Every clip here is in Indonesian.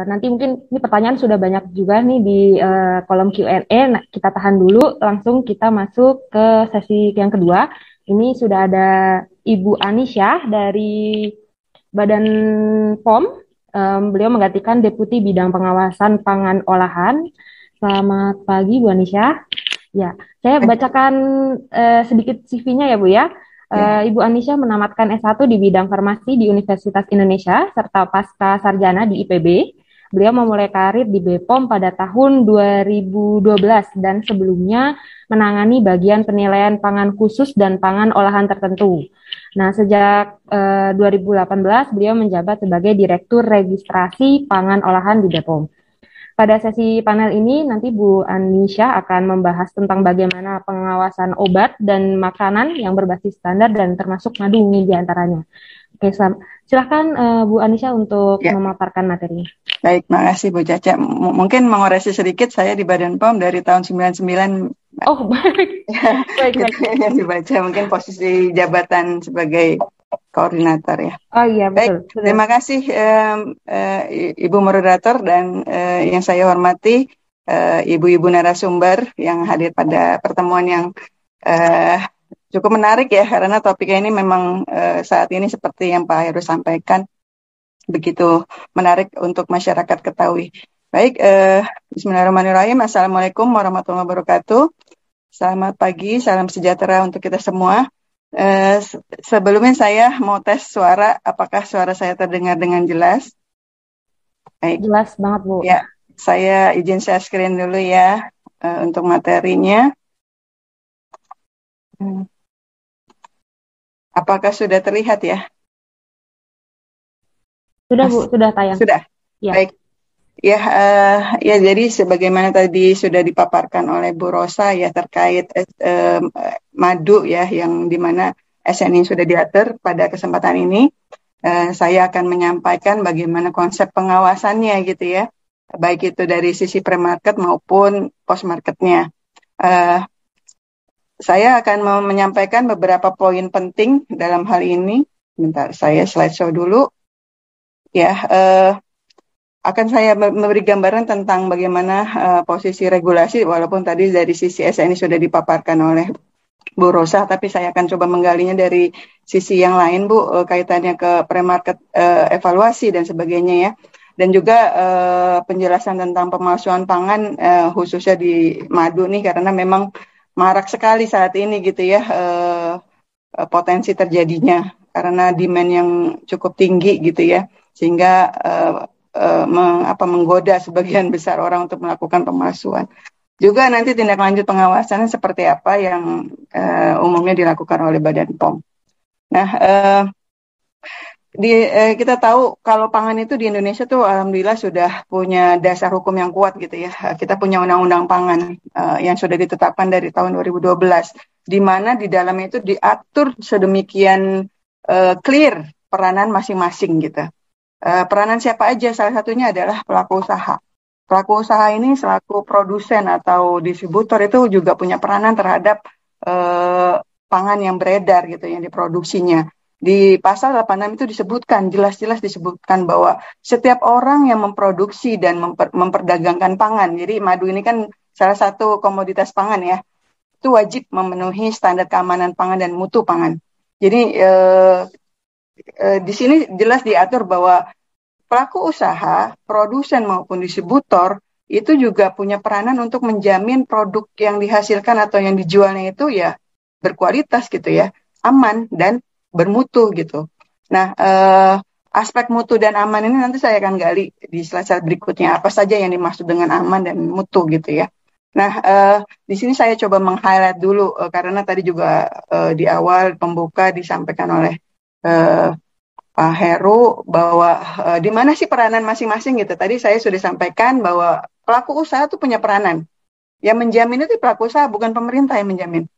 Nanti mungkin ini pertanyaan sudah banyak juga nih di kolom Q&A. Nah, kita tahan dulu, langsung kita masuk ke sesi yang kedua. Ini sudah ada Ibu Anisha dari Badan POM. Beliau menggantikan Deputi Bidang Pengawasan Pangan Olahan. Selamat pagi, Bu Anisha. Ya, saya bacakan sedikit CV-nya ya, Bu ya. Ibu Anisha menamatkan S1 di bidang farmasi di Universitas Indonesia serta pasca sarjana di IPB. Beliau memulai karir di BPOM pada tahun 2012 dan sebelumnya menangani bagian penilaian pangan khusus dan pangan olahan tertentu. Nah, sejak 2018 beliau menjabat sebagai Direktur Registrasi Pangan Olahan di BPOM. Pada sesi panel ini nanti Bu Anisha akan membahas tentang bagaimana pengawasan obat dan makanan yang berbasis standar dan termasuk madu ini di antaranya. Oke, silahkan Bu Anisha untuk memaparkan materinya. Baik, makasih Bu Caca. Mungkin mengoreksi sedikit, saya di Badan POM dari tahun 99. Oh, baik. Baik. Yang dibaca mungkin posisi jabatan sebagai koordinator ya. Oh iya, betul. Baik, terima kasih Ibu moderator dan yang saya hormati ibu-ibu narasumber yang hadir pada pertemuan yang cukup menarik ya, karena topiknya ini memang saat ini seperti yang Pak Heru sampaikan, begitu menarik untuk masyarakat ketahui. Baik, bismillahirrahmanirrahim. Assalamualaikum warahmatullahi wabarakatuh. Selamat pagi, salam sejahtera untuk kita semua. Sebelumnya saya mau tes suara, apakah suara saya terdengar dengan jelas? Baik. Jelas banget, Bu. Ya, saya izin share screen dulu ya untuk materinya. Apakah sudah terlihat ya? Sudah, Bu, sudah tayang. Sudah. Ya. Baik. Ya, jadi sebagaimana tadi sudah dipaparkan oleh Bu Rosa ya terkait madu ya, yang dimana SNI sudah diatur pada kesempatan ini, saya akan menyampaikan bagaimana konsep pengawasannya gitu ya, baik itu dari sisi pre-market maupun post-marketnya. Saya akan menyampaikan beberapa poin penting dalam hal ini. Bentar, saya slideshow dulu. Ya, akan saya memberi gambaran tentang bagaimana posisi regulasi, walaupun tadi dari sisi SNI sudah dipaparkan oleh Bu Rosa, tapi saya akan coba menggalinya dari sisi yang lain, Bu, kaitannya ke pre-market evaluasi dan sebagainya ya. Dan juga penjelasan tentang pemalsuan pangan, khususnya di madu nih, karena memang marak sekali saat ini gitu ya, potensi terjadinya, karena demand yang cukup tinggi gitu ya, sehingga menggoda sebagian besar orang untuk melakukan pemalsuan. Juga nanti tindak lanjut pengawasannya seperti apa yang umumnya dilakukan oleh Badan POM. Nah, kita tahu kalau pangan itu di Indonesia tuh alhamdulillah sudah punya dasar hukum yang kuat gitu ya. Kita punya undang-undang pangan yang sudah ditetapkan dari tahun 2012, di mana di dalamnya itu diatur sedemikian clear peranan masing-masing gitu. Peranan siapa aja? Salah satunya adalah pelaku usaha. Pelaku usaha ini selaku produsen atau distributor itu juga punya peranan terhadap pangan yang beredar gitu, yang diproduksinya. Di pasal 86 itu disebutkan, jelas-jelas disebutkan bahwa setiap orang yang memproduksi dan memperdagangkan pangan, jadi madu ini kan salah satu komoditas pangan ya, itu wajib memenuhi standar keamanan pangan dan mutu pangan. Jadi di sini jelas diatur bahwa pelaku usaha, produsen maupun distributor itu juga punya peranan untuk menjamin produk yang dihasilkan atau yang dijualnya itu ya berkualitas gitu ya, aman dan bermutu gitu. Nah, aspek mutu dan aman ini nanti saya akan gali di slide berikutnya, apa saja yang dimaksud dengan aman dan mutu gitu ya. Nah, di sini saya coba meng-highlight dulu karena tadi juga di awal pembuka disampaikan oleh Pak Heru bahwa di mana sih peranan masing-masing gitu. Tadi saya sudah sampaikan bahwa pelaku usaha itu punya peranan. Yang menjamin itu pelaku usaha, bukan pemerintah yang menjamin.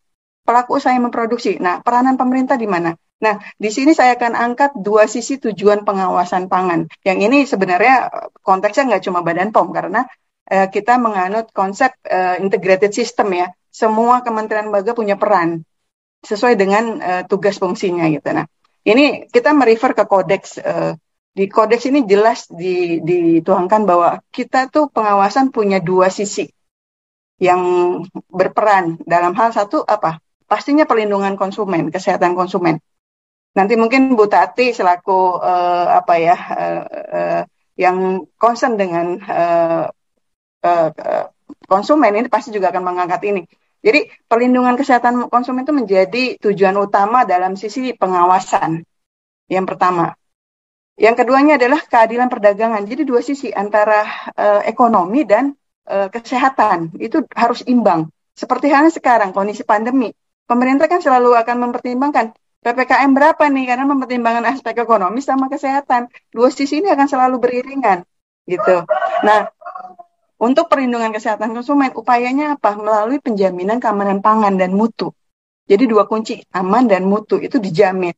Pelaku usaha yang memproduksi. Nah, peranan pemerintah di mana? Nah, di sini saya akan angkat dua sisi tujuan pengawasan pangan. Yang ini sebenarnya konteksnya nggak cuma Badan POM, karena kita menganut konsep integrated system ya. Semua kementerian lembaga punya peran sesuai dengan tugas fungsinya gitu. Nah, ini kita merefer ke kodeks Di kodeks ini jelas dituangkan bahwa kita tuh pengawasan punya dua sisi yang berperan dalam hal satu apa? Pastinya perlindungan konsumen, kesehatan konsumen. Nanti mungkin Bu Tati selaku yang concern dengan konsumen ini pasti juga akan mengangkat ini. Jadi perlindungan kesehatan konsumen itu menjadi tujuan utama dalam sisi pengawasan. Yang pertama. Yang keduanya adalah keadilan perdagangan. Jadi dua sisi antara ekonomi dan kesehatan itu harus imbang. Seperti halnya sekarang kondisi pandemi, pemerintah kan selalu akan mempertimbangkan PPKM berapa nih, karena mempertimbangkan aspek ekonomi sama kesehatan. Dua sisi ini akan selalu beriringan, gitu. Nah, untuk perlindungan kesehatan konsumen, upayanya apa? Melalui penjaminan keamanan pangan dan mutu. Jadi dua kunci, aman dan mutu, itu dijamin.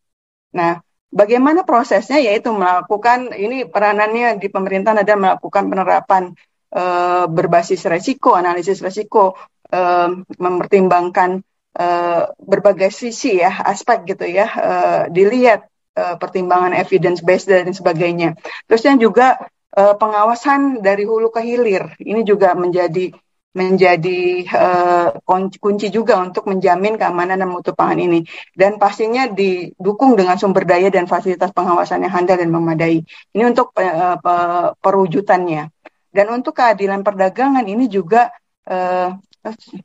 Nah, bagaimana prosesnya? Yaitu melakukan, ini peranannya di pemerintahan ada melakukan penerapan berbasis resiko, analisis resiko, mempertimbangkan berbagai sisi ya, aspek gitu ya, dilihat pertimbangan evidence based dan sebagainya. Terusnya juga pengawasan dari hulu ke hilir, ini juga menjadi kunci juga untuk menjamin keamanan dan mutu pangan ini. Dan pastinya didukung dengan sumber daya dan fasilitas pengawasan yang handal dan memadai. Ini untuk perwujudannya. Dan untuk keadilan perdagangan ini juga,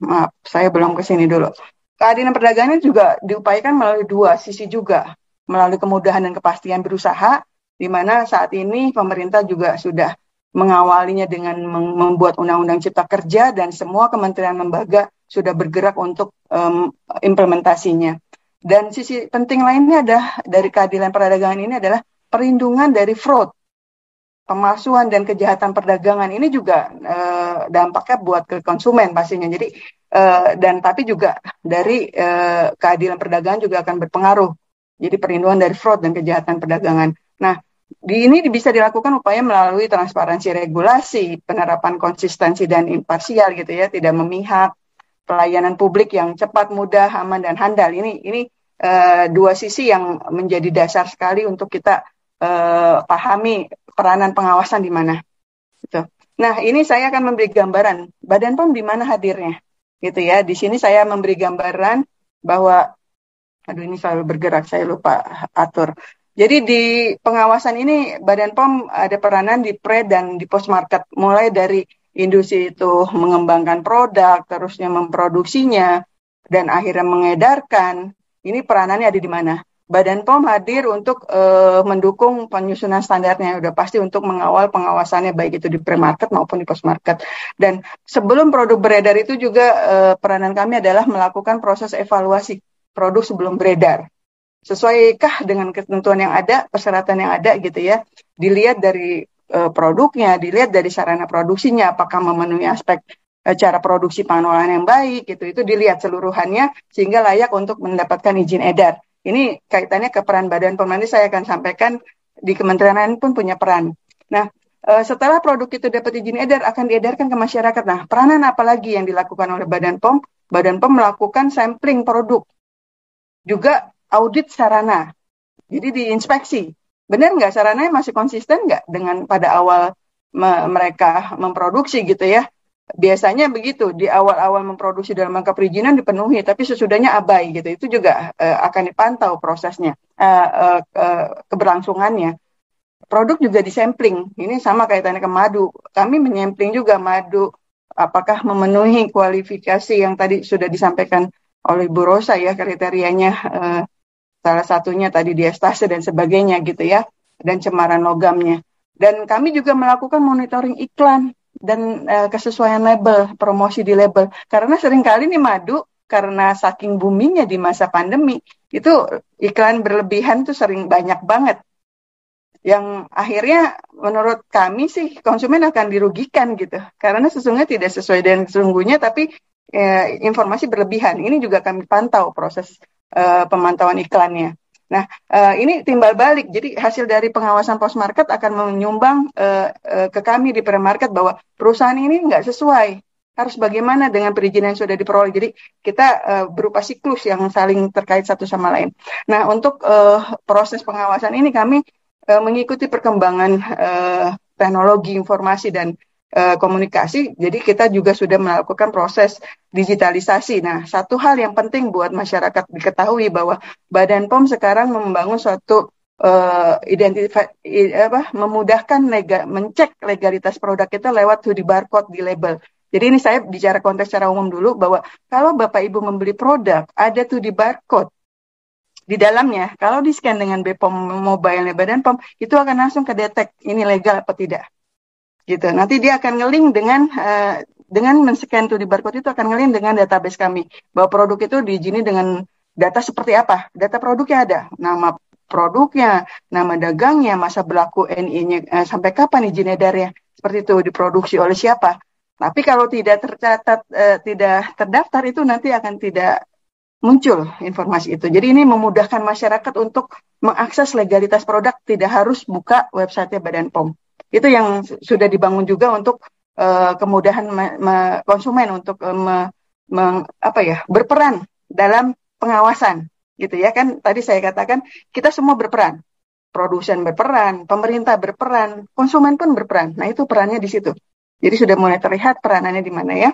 maaf, saya belum ke sini dulu. Keadilan perdagangan juga diupayakan melalui dua sisi juga. Melalui kemudahan dan kepastian berusaha, di mana saat ini pemerintah juga sudah mengawalinya dengan membuat undang-undang cipta kerja dan semua kementerian lembaga sudah bergerak untuk implementasinya. Dan sisi penting lainnya dari keadilan perdagangan ini adalah perlindungan dari fraud, pemalsuan dan kejahatan perdagangan. Ini juga dampaknya buat ke konsumen pastinya. Jadi tapi juga dari keadilan perdagangan juga akan berpengaruh. Jadi perlindungan dari fraud dan kejahatan perdagangan. Nah, ini bisa dilakukan upaya melalui transparansi regulasi, penerapan konsistensi dan imparsial gitu ya, tidak memihak, pelayanan publik yang cepat, mudah, aman dan handal. Ini dua sisi yang menjadi dasar sekali untuk kita pahami peranan pengawasan di mana. Gitu. Nah, ini saya akan memberi gambaran Badan POM di mana hadirnya, gitu ya. Di sini saya memberi gambaran bahwa, ini selalu bergerak, saya lupa atur. Jadi di pengawasan ini Badan POM ada peranan di pre dan di post market, mulai dari industri itu mengembangkan produk, terusnya memproduksinya, dan akhirnya mengedarkan. Ini peranannya ada di mana? Badan POM hadir untuk mendukung penyusunan standarnya, udah pasti untuk mengawal pengawasannya baik itu di pre-market maupun di post-market. Dan sebelum produk beredar itu juga peranan kami adalah melakukan proses evaluasi produk sebelum beredar. Sesuaikah dengan ketentuan yang ada, persyaratan yang ada gitu ya. Dilihat dari produknya, dilihat dari sarana produksinya, apakah memenuhi aspek cara produksi pengolahan yang baik gitu. Itu dilihat seluruhannya sehingga layak untuk mendapatkan izin edar. Ini kaitannya ke peran Badan POM, nanti saya akan sampaikan di kementerian lain pun punya peran. Nah, setelah produk itu dapat izin edar, akan diedarkan ke masyarakat. Nah, peranan apa lagi yang dilakukan oleh Badan POM? Badan POM melakukan sampling produk, juga audit sarana. Jadi diinspeksi, benar nggak sarananya masih konsisten nggak dengan pada awal mereka memproduksi gitu ya. Biasanya begitu, di awal-awal memproduksi dalam rangka perizinan dipenuhi, tapi sesudahnya abai gitu. Itu juga akan dipantau prosesnya, keberlangsungannya. Produk juga disampling, ini sama kaitannya ke madu. Kami menyampling juga madu, apakah memenuhi kualifikasi yang tadi sudah disampaikan oleh Bu Rosa ya, kriterianya salah satunya tadi diastase dan sebagainya gitu ya, dan cemaran logamnya. Dan kami juga melakukan monitoring iklan dan kesesuaian label, promosi di label. Karena seringkali nih madu, karena saking boomingnya di masa pandemi, itu iklan berlebihan tuh sering banyak banget. Yang akhirnya menurut kami sih konsumen akan dirugikan gitu. Karena sesungguhnya tidak sesuai dengan sesungguhnya, tapi informasi berlebihan. Ini juga kami pantau proses pemantauan iklannya. Nah, ini timbal balik. Jadi hasil dari pengawasan post market akan menyumbang ke kami di pre-market bahwa perusahaan ini nggak sesuai. Harus bagaimana dengan perizinan yang sudah diperoleh. Jadi kita berupa siklus yang saling terkait satu sama lain. Nah, untuk proses pengawasan ini kami mengikuti perkembangan teknologi informasi dan komunikasi, jadi kita juga sudah melakukan proses digitalisasi. Nah, satu hal yang penting buat masyarakat diketahui bahwa Badan POM sekarang membangun suatu memudahkan mencek legalitas produk kita lewat 2D barcode di label. Jadi ini saya bicara konteks secara umum dulu bahwa kalau Bapak Ibu membeli produk, ada 2D barcode di dalamnya. Kalau di-scan dengan BPOM mobile Badan POM, itu akan langsung kedetek ini legal apa tidak. Gitu. Nanti dia akan nge-link dengan men-scan 2D barcode itu akan nge-link dengan database kami. Bahwa produk itu diizini dengan data seperti apa. Data produknya ada. Nama produknya, nama dagangnya, masa berlaku NI-nya, sampai kapan izin edarnya. Seperti itu, diproduksi oleh siapa. Tapi kalau tidak tercatat, tidak terdaftar, itu nanti akan tidak muncul informasi itu. Jadi ini memudahkan masyarakat untuk mengakses legalitas produk, tidak harus buka website Badan POM. Itu yang sudah dibangun juga untuk kemudahan konsumen untuk berperan dalam pengawasan, gitu ya kan. Tadi saya katakan kita semua berperan, produsen berperan, pemerintah berperan, konsumen pun berperan. Nah itu perannya di situ. Jadi sudah mulai terlihat peranannya di mana ya.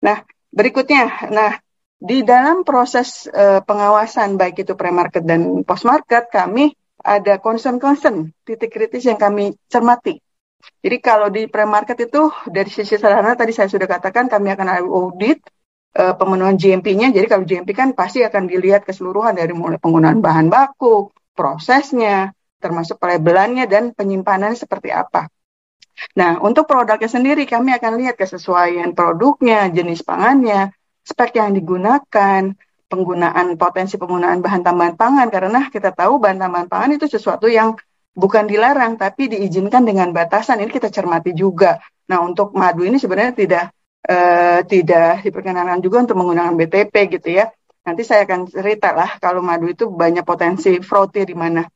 Nah berikutnya, di dalam proses pengawasan baik itu pre-market dan post-market, kami ada concern titik kritis yang kami cermati. Jadi kalau di pre-market itu dari sisi sarana tadi saya sudah katakan kami akan audit pemenuhan GMP-nya. Jadi kalau GMP kan pasti akan dilihat keseluruhan dari mulai penggunaan bahan baku, prosesnya, termasuk pelabelannya dan penyimpanan seperti apa. Nah, untuk produknya sendiri kami akan lihat kesesuaian produknya, jenis pangannya, spek yang digunakan, potensi penggunaan bahan tambahan pangan, karena kita tahu bahan tambahan pangan itu sesuatu yang bukan dilarang, tapi diizinkan dengan batasan. Ini kita cermati juga. Nah, untuk madu ini sebenarnya tidak diperkenankan juga untuk menggunakan BTP gitu ya. Nanti saya akan cerita lah kalau madu itu banyak potensi fraude di mana.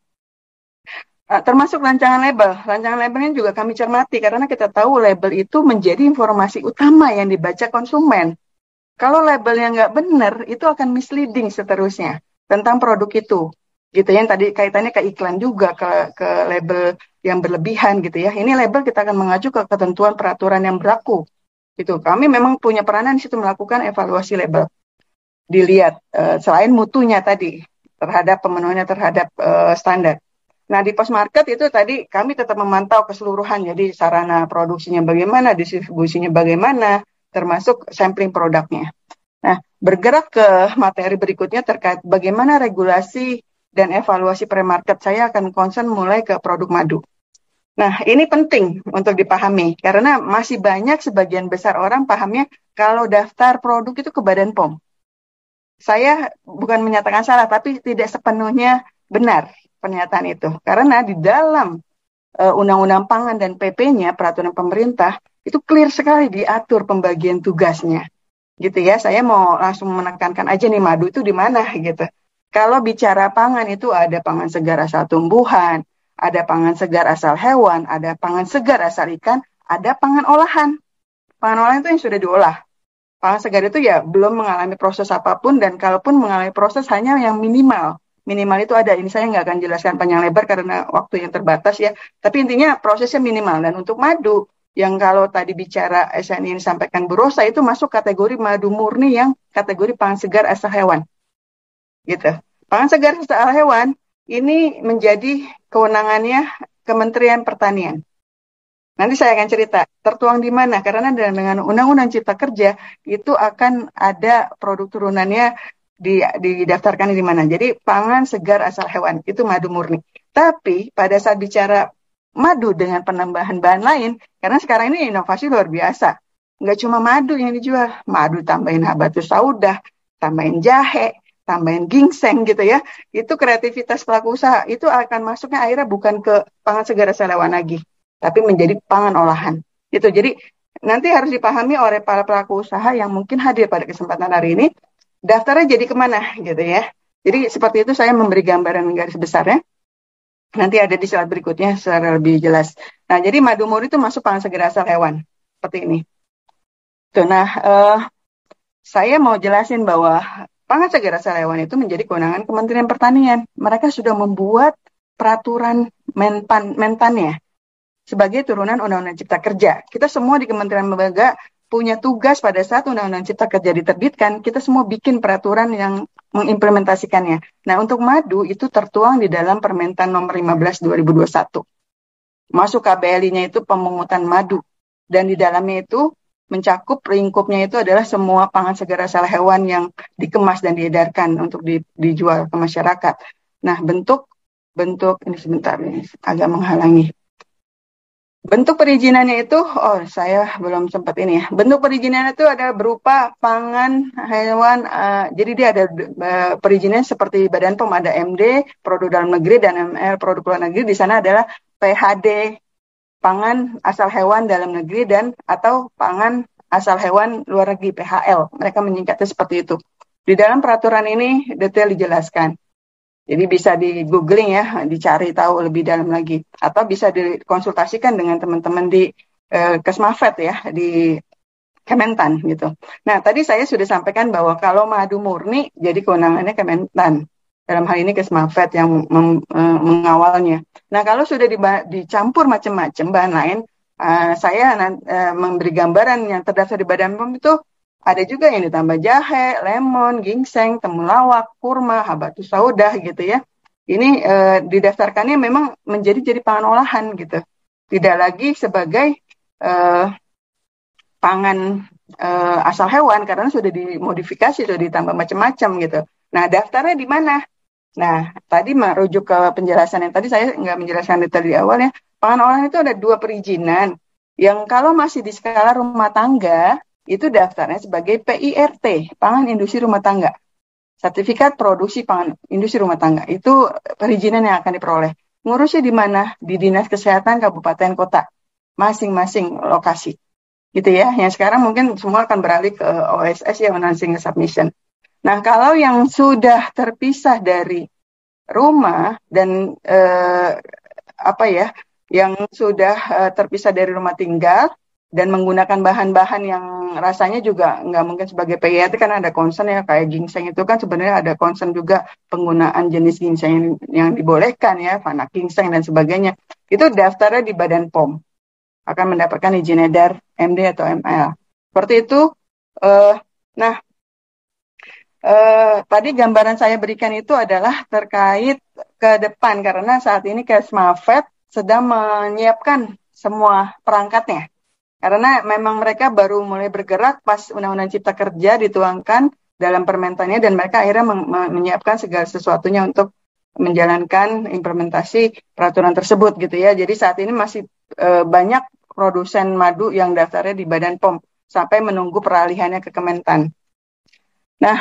Termasuk rancangan label. Rancangan labelnya juga kami cermati karena kita tahu label itu menjadi informasi utama yang dibaca konsumen. Kalau labelnya nggak benar, itu akan misleading seterusnya tentang produk itu. Gitu ya, yang tadi kaitannya ke iklan juga, ke label yang berlebihan gitu ya. Ini label kita akan mengacu ke ketentuan peraturan yang berlaku. Gitu. Kami memang punya peranan di situ melakukan evaluasi label. Dilihat selain mutunya tadi, terhadap pemenuhannya terhadap standar. Nah, di post market itu tadi kami tetap memantau keseluruhan, jadi sarana produksinya bagaimana, distribusinya bagaimana, termasuk sampling produknya. Nah, bergerak ke materi berikutnya terkait bagaimana regulasi dan evaluasi pre-market. Saya akan concern mulai ke produk madu. Nah, ini penting untuk dipahami, karena masih banyak sebagian besar orang pahamnya kalau daftar produk itu ke Badan POM. Saya bukan menyatakan salah, tapi tidak sepenuhnya benar pernyataan itu. Karena di dalam Undang-Undang Pangan dan PP-nya, peraturan pemerintah, itu clear sekali diatur pembagian tugasnya. Gitu ya, saya mau langsung menekankan aja nih madu itu di mana gitu. Kalau bicara pangan itu ada pangan segar asal tumbuhan, ada pangan segar asal hewan, ada pangan segar asal ikan, ada pangan olahan. Pangan olahan itu yang sudah diolah. Pangan segar itu ya belum mengalami proses apapun dan kalaupun mengalami proses hanya yang minimal. Minimal itu ada, ini saya nggak akan jelaskan panjang lebar karena waktu yang terbatas ya. Tapi intinya prosesnya minimal. Dan untuk madu, yang kalau tadi bicara SNI yang disampaikan Bu Rosa itu masuk kategori madu murni yang kategori pangan segar asal hewan. Gitu. Pangan segar asal hewan ini menjadi kewenangannya Kementerian Pertanian. Nanti saya akan cerita tertuang di mana karena dengan Undang-Undang Cipta Kerja itu akan ada produk turunannya didaftarkan di mana. Jadi pangan segar asal hewan itu madu murni. Tapi pada saat bicara madu dengan penambahan bahan lain, karena sekarang ini inovasi luar biasa. Nggak cuma madu yang dijual, madu tambahin habatus sauda, tambahin jahe, tambahin ginseng gitu ya. Itu kreativitas pelaku usaha. Itu akan masuknya akhirnya bukan ke pangan segar asal hewan lagi, tapi menjadi pangan olahan. Gitu. Jadi nanti harus dipahami oleh para pelaku usaha yang mungkin hadir pada kesempatan hari ini, daftarnya jadi kemana gitu ya. Jadi seperti itu saya memberi gambaran garis besarnya. Nanti ada di slide berikutnya secara lebih jelas. Nah, jadi madu murni itu masuk pangan segar asal hewan. Seperti ini. Tuh, nah, saya mau jelasin bahwa pangan segar asal hewan itu menjadi kewenangan Kementerian Pertanian. Mereka sudah membuat peraturan Mentannya sebagai turunan Undang-Undang Cipta Kerja. Kita semua di Kementerian Lembaga punya tugas pada saat Undang-Undang Cipta Kerja diterbitkan, kita semua bikin peraturan yang mengimplementasikannya. Nah, untuk madu itu tertuang di dalam Permentan nomor 15 2021. Masuk KBLI-nya itu pemungutan madu. Dan di dalamnya itu mencakup lingkupnya itu adalah semua pangan segar asal hewan yang dikemas dan diedarkan untuk dijual ke masyarakat. Nah, bentuk ini sebentar ini agak menghalangi. Bentuk perizinannya itu, saya belum sempat ini ya. Bentuk perizinannya itu ada berupa pangan hewan, jadi dia ada perizinan seperti Badan POM, ada MD, produk dalam negeri, dan ML, produk luar negeri. Di sana adalah PHD, pangan asal hewan dalam negeri, dan atau pangan asal hewan luar negeri, PHL. Mereka menyingkatnya seperti itu. Di dalam peraturan ini detail dijelaskan. Jadi bisa di googling ya, dicari tahu lebih dalam lagi. Atau bisa dikonsultasikan dengan teman-teman di Kesmafet ya, di Kementan gitu. Nah, tadi saya sudah sampaikan bahwa kalau madu murni, jadi kewenangannya Kementan. Dalam hal ini Kesmafet yang mengawalnya. Nah, kalau sudah dicampur macam-macam bahan lain, saya memberi gambaran yang terdaftar di Badan POM itu ada juga yang ditambah jahe, lemon, ginseng, temulawak, kurma, habatus sauda gitu ya. Ini didaftarkannya memang jadi pangan olahan gitu. Tidak lagi sebagai pangan asal hewan karena sudah dimodifikasi, sudah ditambah macam-macam gitu. Nah, daftarnya di mana? Nah, tadi merujuk ke penjelasan yang tadi saya nggak menjelaskan detail di awal ya. Pangan olahan itu ada 2 perizinan. Yang kalau masih di skala rumah tangga, itu daftarnya sebagai PIRT, Pangan Industri Rumah Tangga. Sertifikat Produksi Pangan Industri Rumah Tangga. Itu perizinan yang akan diperoleh. Ngurusnya di mana? Di Dinas Kesehatan Kabupaten Kota. Masing-masing lokasi. Gitu ya. Yang sekarang mungkin semua akan beralih ke OSS yang Single Submission. Nah, kalau yang sudah terpisah dari rumah dan yang sudah terpisah dari rumah tinggal dan menggunakan bahan-bahan yang rasanya juga nggak mungkin sebagai PIRT, kan ada concern ya, kayak ginseng itu kan sebenarnya ada concern juga penggunaan jenis ginseng yang dibolehkan ya, Fanak ginseng dan sebagainya. Itu daftarnya di Badan POM, akan mendapatkan izin edar MD atau ML. Seperti itu. Tadi gambaran saya berikan itu adalah terkait ke depan, karena saat ini Kesmafet sedang menyiapkan semua perangkatnya. Karena memang mereka baru mulai bergerak pas Undang-Undang Cipta Kerja dituangkan dalam permentannya, dan mereka akhirnya menyiapkan segala sesuatunya untuk menjalankan implementasi peraturan tersebut gitu ya. Jadi saat ini masih banyak produsen madu yang daftarnya di Badan POM sampai menunggu peralihannya ke Kementan. Nah,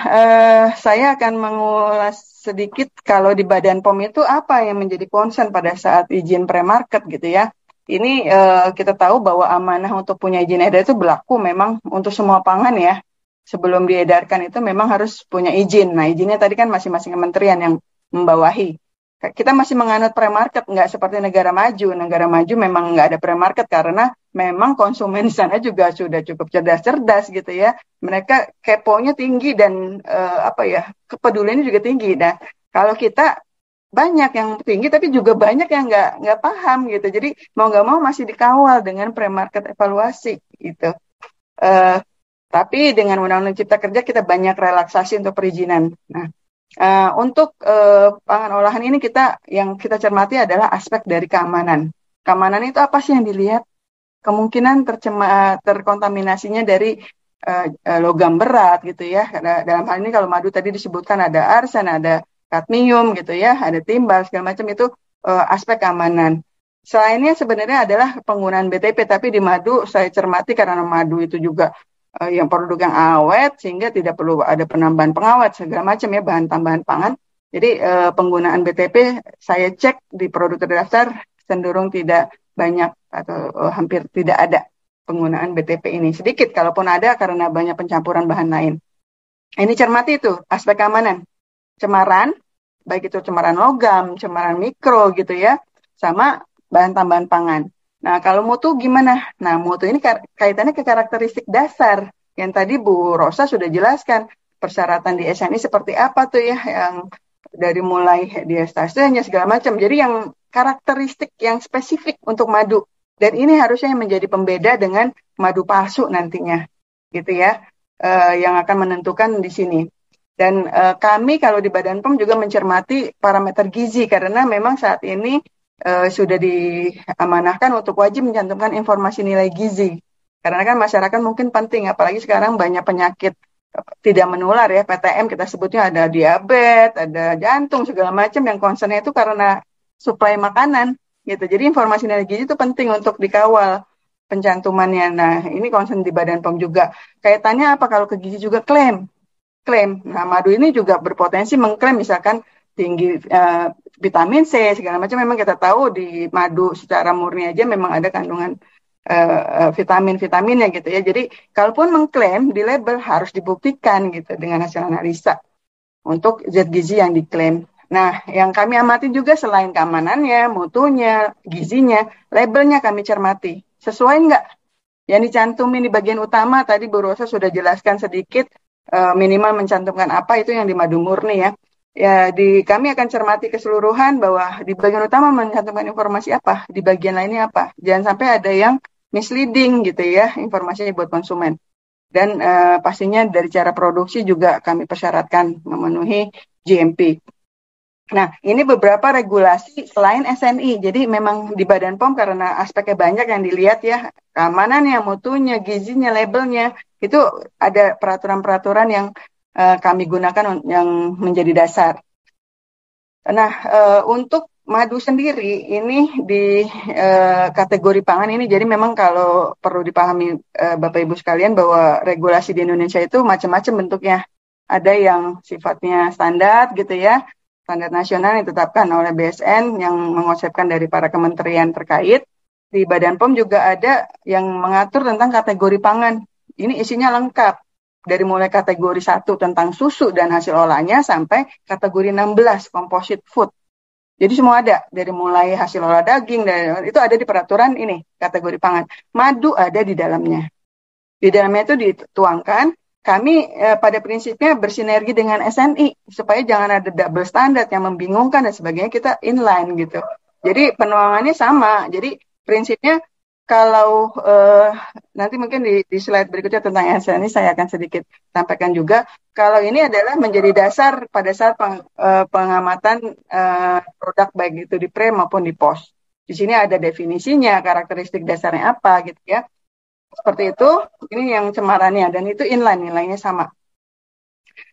saya akan mengulas sedikit kalau di Badan POM itu apa yang menjadi concern pada saat izin pre-market gitu ya. Ini kita tahu bahwa amanah untuk punya izin edar itu berlaku memang untuk semua pangan ya. Sebelum diedarkan itu memang harus punya izin. Nah, izinnya tadi kan masing-masing kementerian yang membawahi. Kita masih menganut pre-market, nggak seperti negara maju. Negara maju memang nggak ada pre-market karena memang konsumen di sana juga sudah cukup cerdas-cerdas gitu ya. Mereka keponya tinggi dan kepeduliannya juga tinggi. Nah, kalau kita banyak yang tinggi tapi juga banyak yang nggak paham gitu. Jadi mau nggak mau masih dikawal dengan pre-market evaluasi gitu. Tapi dengan Undang-Undang Cipta Kerja kita banyak relaksasi untuk perizinan. Nah, untuk pangan olahan ini yang kita cermati adalah aspek dari keamanan. Keamanan itu apa sih yang dilihat? Kemungkinan terkontaminasinya dari logam berat gitu ya. Dalam hal ini kalau madu tadi disebutkan ada arsen, ada kadmium gitu ya, ada timbal segala macam, itu aspek keamanan. Selainnya sebenarnya adalah penggunaan BTP, tapi di madu saya cermati karena madu itu juga yang produk yang awet sehingga tidak perlu ada penambahan pengawet segala macam ya, bahan tambahan pangan. Jadi penggunaan BTP saya cek di produk terdaftar cenderung tidak banyak atau hampir tidak ada penggunaan BTP ini. Sedikit kalaupun ada karena banyak pencampuran bahan lain. Ini cermati itu aspek keamanan. Cemaran, baik itu cemaran logam, cemaran mikro gitu ya, sama bahan tambahan pangan. Nah, kalau mutu gimana? Nah, mutu ini kaitannya ke karakteristik dasar. Yang tadi Bu Rosa sudah jelaskan, persyaratan di SNI seperti apa tuh ya, yang dari mulai diastasenya segala macam. Jadi yang karakteristik yang spesifik untuk madu. Dan ini harusnya yang menjadi pembeda dengan madu palsu nantinya, gitu ya, yang akan menentukan di sini. Dan kami kalau di Badan POM juga mencermati parameter gizi karena memang saat ini sudah diamanahkan untuk wajib mencantumkan informasi nilai gizi. Karena kan masyarakat mungkin penting, apalagi sekarang banyak penyakit tidak menular ya, PTM kita sebutnya, ada diabetes, ada jantung, segala macam yang concernnya itu karena suplai makanan gitu. Jadi informasi nilai gizi itu penting untuk dikawal pencantumannya. Nah, ini concern di Badan POM juga. Kaitannya apa kalau ke gizi juga klaim. Nah, madu ini juga berpotensi mengklaim misalkan tinggi vitamin C segala macam. Memang kita tahu di madu secara murni aja memang ada kandungan vitamin-vitaminnya gitu ya. Jadi kalaupun mengklaim di label harus dibuktikan gitu dengan hasil analisa untuk zat gizi yang diklaim. Nah, yang kami amati juga selain keamanannya, mutunya, gizinya, labelnya kami cermati. Sesuai nggak? Yang dicantumin di bagian utama tadi Bu Rosa sudah jelaskan sedikit, minimal mencantumkan apa itu yang di madu murni ya. Ya, kami akan cermati keseluruhan bahwa di bagian utama mencantumkan informasi apa, di bagian lainnya apa. Jangan sampai ada yang misleading gitu ya, informasinya buat konsumen. Dan pastinya dari cara produksi juga kami persyaratkan memenuhi GMP. Nah, ini beberapa regulasi selain SNI. Jadi memang di Badan POM karena aspeknya banyak yang dilihat ya, keamanannya, mutunya, gizinya, labelnya, itu ada peraturan-peraturan yang kami gunakan yang menjadi dasar. Nah, untuk madu sendiri ini di kategori pangan ini, jadi memang kalau perlu dipahami Bapak Ibu sekalian bahwa regulasi di Indonesia itu macam-macam bentuknya. Ada yang sifatnya standar gitu ya, standar nasional yang ditetapkan oleh BSN yang mengonsepkan dari para kementerian terkait. Di Badan POM juga ada yang mengatur tentang kategori pangan. Ini isinya lengkap. Dari mulai kategori 1 tentang susu dan hasil olahnya sampai kategori 16 composite food. Jadi semua ada, dari mulai hasil olah daging, itu ada di peraturan ini, kategori pangan. Madu ada di dalamnya. Di dalamnya itu dituangkan, kami pada prinsipnya bersinergi dengan SNI, supaya jangan ada double standard yang membingungkan dan sebagainya, kita inline gitu. Jadi penuangannya sama, jadi prinsipnya kalau nanti mungkin di slide berikutnya tentang SNI saya akan sedikit sampaikan juga. Kalau ini adalah menjadi dasar pada saat pengamatan produk baik itu di pre maupun di post. Di sini ada definisinya, karakteristik dasarnya apa gitu ya. Seperti itu, ini yang cemarannya dan itu inline, nilainya sama.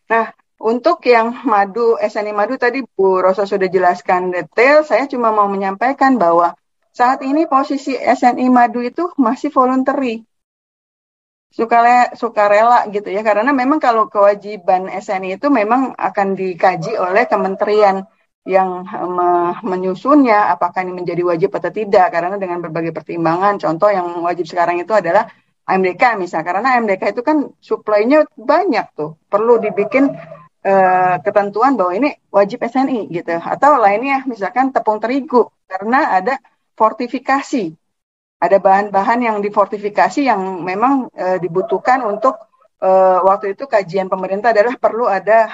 Nah, untuk yang madu, SNI madu tadi Bu Rosa sudah jelaskan detail, saya cuma mau menyampaikan bahwa saat ini posisi SNI madu itu masih voluntary, sukarela gitu ya, karena memang kalau kewajiban SNI itu memang akan dikaji oleh kementerian yang menyusunnya, apakah ini menjadi wajib atau tidak, karena dengan berbagai pertimbangan, contoh yang wajib sekarang itu adalah AMDK misalnya, karena AMDK itu kan suplainya banyak tuh, perlu dibikin ketentuan bahwa ini wajib SNI gitu, atau lainnya misalkan tepung terigu, karena ada fortifikasi. Ada bahan-bahan yang difortifikasi yang memang dibutuhkan untuk waktu itu kajian pemerintah adalah perlu ada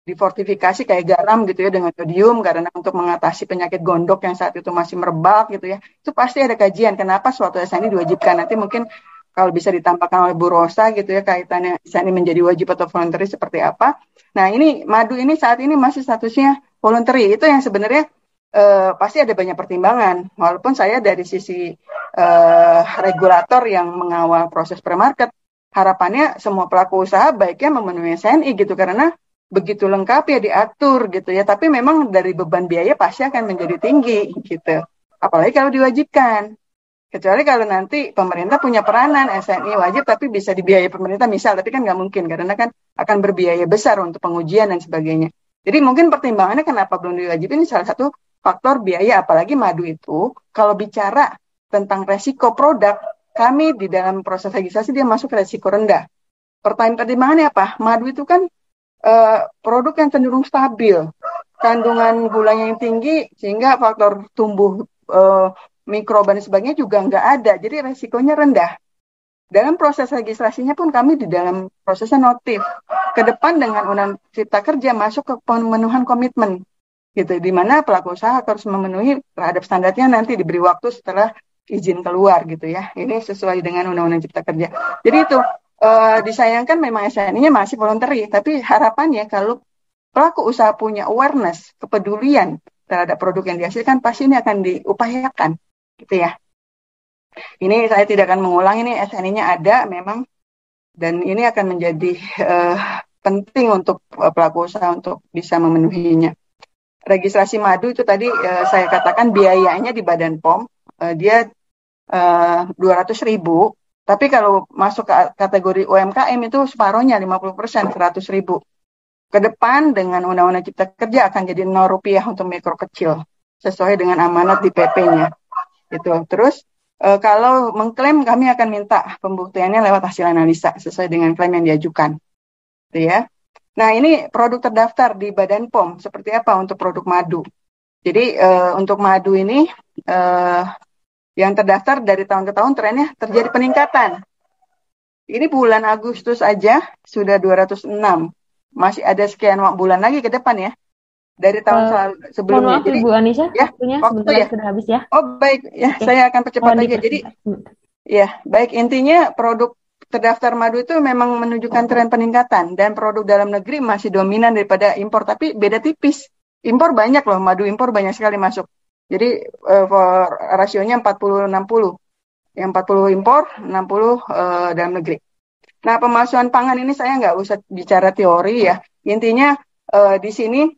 difortifikasi kayak garam gitu ya dengan jodium karena untuk mengatasi penyakit gondok yang saat itu masih merebak gitu ya. Itu pasti ada kajian kenapa suatu SNI diwajibkan. Nanti mungkin kalau bisa ditambahkan oleh Bu Rosa gitu ya kaitannya SNI menjadi wajib atau voluntary seperti apa. Nah, ini madu ini saat ini masih statusnya voluntary. Itu yang sebenarnya pasti ada banyak pertimbangan. Walaupun saya dari sisi regulator yang mengawal proses pre-market, harapannya semua pelaku usaha baiknya memenuhi SNI gitu, karena begitu lengkap ya diatur gitu ya. Tapi memang dari beban biaya pasti akan menjadi tinggi gitu. Apalagi kalau diwajibkan. Kecuali kalau nanti pemerintah punya peranan SNI wajib tapi bisa dibiayai pemerintah misal, tapi kan nggak mungkin karena kan akan berbiaya besar untuk pengujian dan sebagainya. Jadi mungkin pertimbangannya kenapa belum diwajibin salah satu faktor biaya, apalagi madu itu kalau bicara tentang resiko produk, kami di dalam proses registrasi dia masuk resiko rendah. Pertimbangannya apa? Madu itu kan produk yang cenderung stabil, kandungan gulanya yang tinggi sehingga faktor tumbuh mikroba dan sebagainya juga nggak ada, jadi resikonya rendah. Dalam proses registrasinya pun kami di dalam prosesnya notif ke depan dengan Undang Cipta Kerja masuk ke pemenuhan komitmen gitu, di mana pelaku usaha harus memenuhi terhadap standarnya nanti diberi waktu setelah izin keluar gitu ya. Ini sesuai dengan Undang-Undang Cipta Kerja. Jadi itu disayangkan memang SNI-nya masih voluntary, tapi harapannya kalau pelaku usaha punya awareness, kepedulian terhadap produk yang dihasilkan, pasti ini akan diupayakan gitu ya. Ini saya tidak akan mengulang, ini SNI-nya ada memang, dan ini akan menjadi penting untuk pelaku usaha untuk bisa memenuhinya. Registrasi madu itu tadi saya katakan biayanya di Badan POM dia 200.000, tapi kalau masuk ke kategori UMKM itu separohnya 50%, 100.000. Ke depan dengan Undang-Undang Cipta Kerja akan jadi Rp0 untuk mikro kecil sesuai dengan amanat di PP-nya. Gitu. Terus kalau mengklaim kami akan minta pembuktiannya lewat hasil analisa sesuai dengan klaim yang diajukan. Gitu ya. Nah, ini produk terdaftar di Badan POM seperti apa untuk produk madu. Jadi untuk madu ini yang terdaftar dari tahun ke tahun trennya terjadi peningkatan. Ini bulan Agustus aja sudah 206. Masih ada sekian bulan lagi ke depan ya. Dari tahun sebelumnya. Mohon maaf Ibu Anisha, ya, waktunya waktu sebentar ya. sudah habis ya. Oh baik, ya Oke. saya akan percepat Mohon aja. Jadi ya, baik, intinya produk terdaftar madu itu memang menunjukkan tren peningkatan dan produk dalam negeri masih dominan daripada impor, tapi beda tipis. Impor banyak loh, madu impor banyak sekali masuk. Jadi rasionya 40-60. Yang 40 impor, 60 dalam negeri. Nah, pemalsuan pangan ini saya nggak usah bicara teori ya. Intinya di sini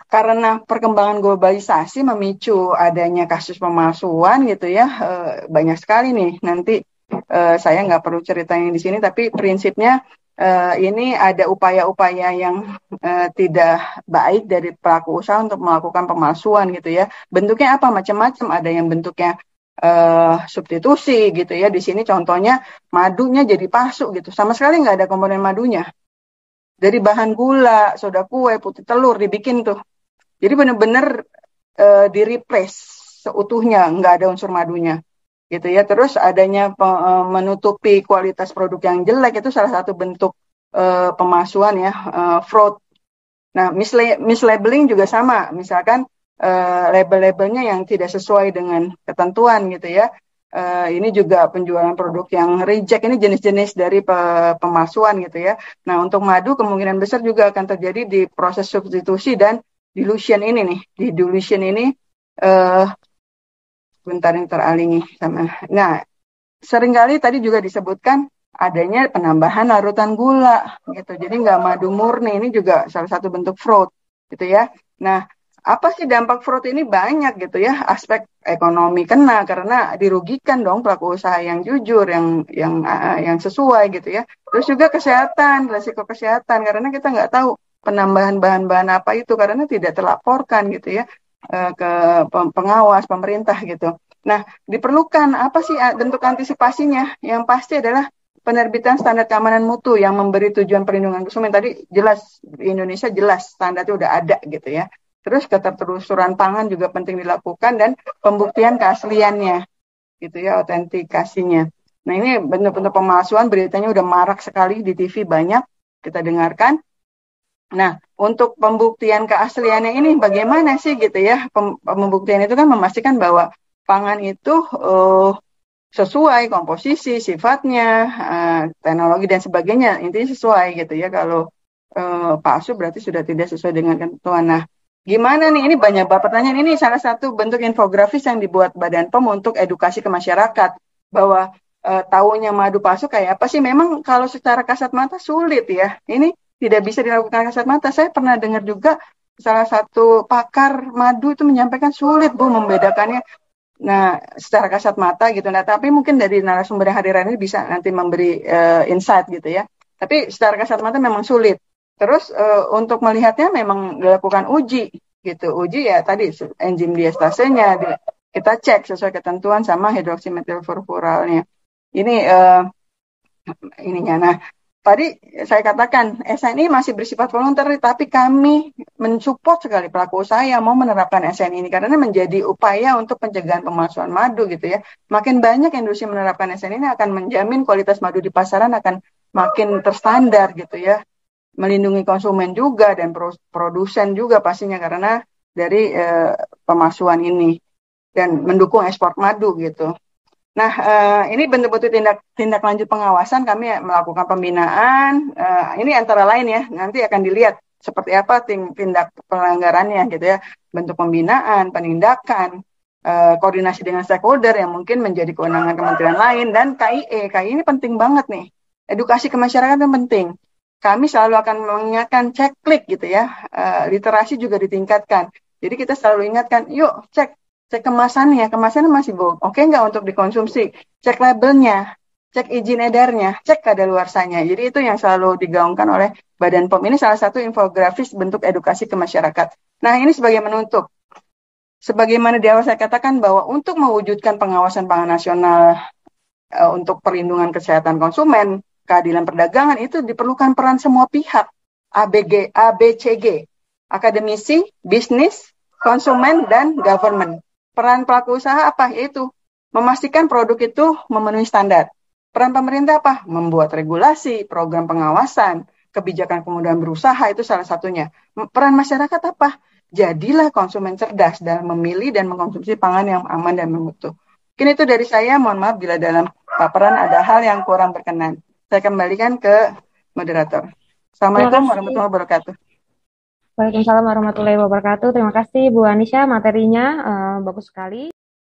karena perkembangan globalisasi memicu adanya kasus pemalsuan gitu ya, banyak sekali nih. Nanti saya nggak perlu ceritain di sini, tapi prinsipnya ini ada upaya-upaya yang tidak baik dari pelaku usaha untuk melakukan pemalsuan gitu ya. Bentuknya apa? Macam-macam. Ada yang bentuknya substitusi gitu ya. Di sini contohnya madunya jadi palsu gitu. Sama sekali nggak ada komponen madunya. Dari bahan gula, soda kue, putih telur dibikin tuh. Jadi benar-benar di-replace seutuhnya, nggak ada unsur madunya. Gitu ya. Terus adanya menutupi kualitas produk yang jelek itu salah satu bentuk pemalsuan ya, fraud. Nah, mislabeling juga sama. Misalkan label-labelnya yang tidak sesuai dengan ketentuan gitu ya. Ini juga penjualan produk yang reject, ini jenis-jenis dari pemalsuan gitu ya. Nah, untuk madu kemungkinan besar juga akan terjadi di proses substitusi dan dilution ini nih. Di dilution ini bentar yang teralingi sama. Nah, seringkali tadi juga disebutkan adanya penambahan larutan gula gitu. Jadi nggak madu murni, ini juga salah satu bentuk fraud gitu ya. Nah, apa sih dampak fraud ini? Banyak gitu ya. Aspek ekonomi kena karena dirugikan dong pelaku usaha yang jujur, yang sesuai gitu ya. Terus juga kesehatan, risiko kesehatan karena kita nggak tahu penambahan bahan-bahan apa itu karena tidak terlaporkan gitu ya ke pengawas pemerintah gitu. Nah, diperlukan apa sih bentuk antisipasinya? Yang pasti adalah penerbitan standar keamanan mutu yang memberi tujuan perlindungan konsumen. Tadi jelas di Indonesia jelas standarnya udah ada gitu ya. Terus ketertelusuran pangan juga penting dilakukan dan pembuktian keasliannya gitu ya, autentikasinya. Nah, ini bentuk-bentuk pemalsuan beritanya udah marak sekali di TV, banyak kita dengarkan. Nah, untuk pembuktian keasliannya ini bagaimana sih gitu ya? Pembuktian itu kan memastikan bahwa pangan itu sesuai komposisi, sifatnya, teknologi dan sebagainya, intinya sesuai gitu ya. Kalau palsu berarti sudah tidak sesuai dengan ketentuan. Nah, gimana nih? Ini banyak banget pertanyaan. Ini salah satu bentuk infografis yang dibuat Badan POM untuk edukasi ke masyarakat bahwa tahunya madu palsu kayak apa sih? Memang kalau secara kasat mata sulit ya. Ini tidak bisa dilakukan kasat mata. Saya pernah dengar juga salah satu pakar madu itu menyampaikan sulit Bu membedakannya. Nah, secara kasat mata gitu. Nah, tapi mungkin dari narasumber yang hadir ini bisa nanti memberi insight gitu ya. Tapi secara kasat mata memang sulit. Terus untuk melihatnya memang dilakukan uji gitu. Uji ya tadi enzim diastasenya kita cek sesuai ketentuan sama hidroksimetilfurfuralnya. Ini ininya. Nah, tadi saya katakan SNI masih bersifat volunteer, tapi kami mensupport sekali pelaku usaha yang mau menerapkan SNI ini karena menjadi upaya untuk pencegahan pemalsuan madu gitu ya. Makin banyak industri menerapkan SNI ini akan menjamin kualitas madu di pasaran akan makin terstandar gitu ya, melindungi konsumen juga dan produsen juga pastinya karena dari pemalsuan ini dan mendukung ekspor madu gitu. Nah, ini bentuk-bentuk tindak lanjut pengawasan kami melakukan pembinaan. Ini antara lain ya, nanti akan dilihat seperti apa tindak pelanggarannya gitu ya, bentuk pembinaan, penindakan, koordinasi dengan stakeholder yang mungkin menjadi kewenangan kementerian lain dan KIE. KIE ini penting banget nih. Edukasi ke masyarakat yang penting. Kami selalu akan mengingatkan cek klik gitu ya, literasi juga ditingkatkan. Jadi kita selalu ingatkan, yuk cek kemasannya masih oke nggak untuk dikonsumsi, cek labelnya, cek izin edarnya, cek kadaluarsanya. Jadi itu yang selalu digaungkan oleh Badan POM. Ini salah satu infografis bentuk edukasi ke masyarakat. Nah ini sebagai menutup. Sebagaimana di awal saya katakan bahwa untuk mewujudkan pengawasan pangan nasional untuk perlindungan kesehatan konsumen, keadilan perdagangan itu diperlukan peran semua pihak, ABCG, akademisi, bisnis, konsumen, dan government. Peran pelaku usaha apa? Yaitu memastikan produk itu memenuhi standar. Peran pemerintah apa? Membuat regulasi, program pengawasan, kebijakan kemudahan berusaha itu salah satunya. Peran masyarakat apa? Jadilah konsumen cerdas dalam memilih dan mengkonsumsi pangan yang aman dan bermutu. Mungkin itu dari saya, mohon maaf bila dalam paparan ada hal yang kurang berkenan. Saya kembalikan ke moderator. Assalamualaikum warahmatullahi wabarakatuh. Waalaikumsalam warahmatullahi wabarakatuh. Terima kasih Bu Anisha, materinya bagus sekali.